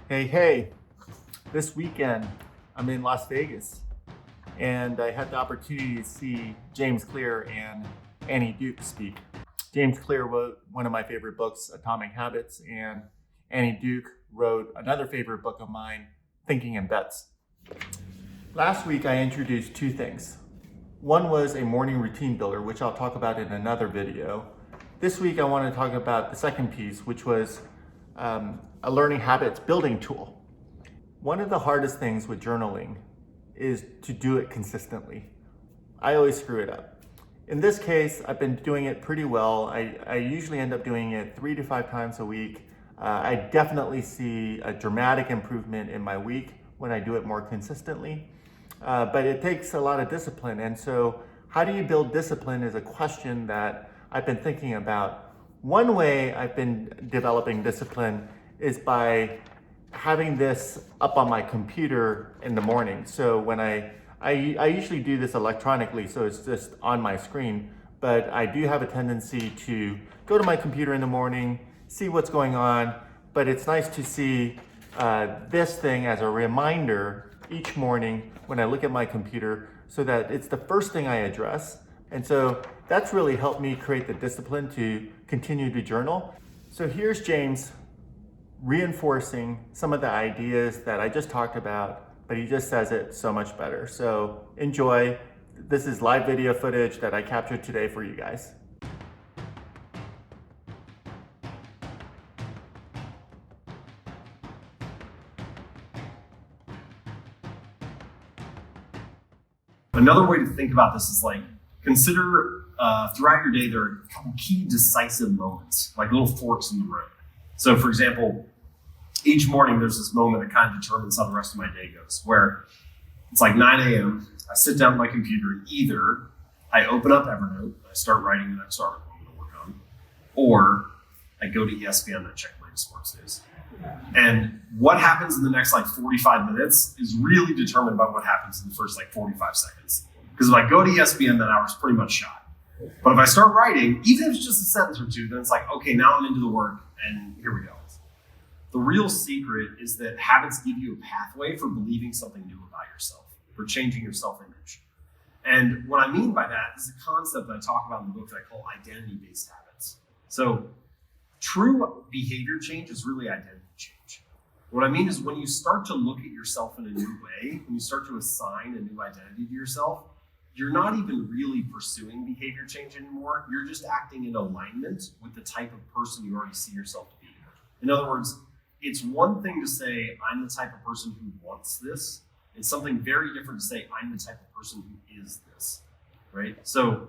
Hey, this weekend I'm in Las Vegas and I had the opportunity to see James Clear and Annie Duke speak. James Clear wrote one of my favorite books, Atomic Habits, and Annie Duke wrote another favorite book of mine, Thinking in Bets. Last week I introduced two things. One was a morning routine builder, which I'll talk about in another video. This week I want to talk about the second piece, which was a learning habits building tool. One of the hardest things with journaling is to do it consistently. I always screw it up. In this case, I've been doing it pretty well. I usually end up doing it 3 to 5 times a week. I definitely see a dramatic improvement in my week when I do it more consistently. But it takes a lot of discipline. And so how do you build discipline is a question that I've been thinking about. One way I've been developing discipline is by having this up on my computer in the morning. So when I usually do this electronically, so it's just on my screen, but I do have a tendency to go to my computer in the morning, see what's going on, but it's nice to see this thing as a reminder each morning when I look at my computer so that it's the first thing I address. And so that's really helped me create the discipline to continue to journal. So here's James reinforcing some of the ideas that I just talked about, but he just says it so much better. So enjoy. This is live video footage that I captured today for you guys. Another way to think about this is consider throughout your day there are a couple key decisive moments, like little forks in the road. So for example, each morning there's this moment that kind of determines how the rest of my day goes, where it's like 9 a.m., I sit down at my computer and either I open up Evernote and I start writing the next article I'm gonna work on, or I go to ESPN and I check my sports news. And what happens in the next 45 minutes is really determined by what happens in the first 45 seconds. Because if I go to ESPN, that hour's pretty much shot. But if I start writing, even if it's just a sentence or two, then it's okay, now I'm into the work and here we go. The real secret is that habits give you a pathway for believing something new about yourself, for changing your self-image. And what I mean by that is a concept that I talk about in the book that I call identity-based habits. So true behavior change is really identity change. What I mean is when you start to look at yourself in a new way, when you start to assign a new identity to yourself, you're not even really pursuing behavior change anymore. You're just acting in alignment with the type of person you already see yourself to be. In other words, it's one thing to say, I'm the type of person who wants this. It's something very different to say, I'm the type of person who is this, right? So,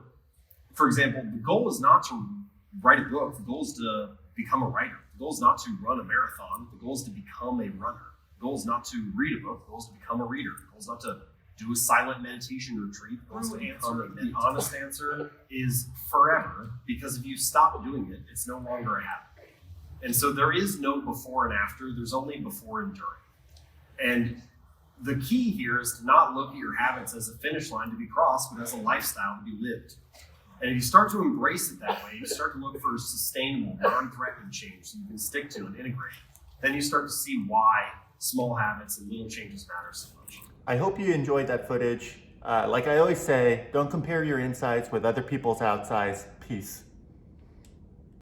for example, the goal is not to write a book. The goal is to become a writer. The goal is not to run a marathon. The goal is to become a runner. The goal is not to read a book. The goal is to become a reader. The goal is not to do a silent meditation retreat. The goal is to become the honest answer is forever, because if you stop doing it, it's no longer a habit. And so there is no before and after, there's only before and during. And the key here is to not look at your habits as a finish line to be crossed, but as a lifestyle to be lived. And if you start to embrace it that way, you start to look for sustainable, non-threatening change that you can stick to and integrate. Then you start to see why small habits and little changes matter so much. I hope you enjoyed that footage. Like I always say, don't compare your insights with other people's outsides. Peace.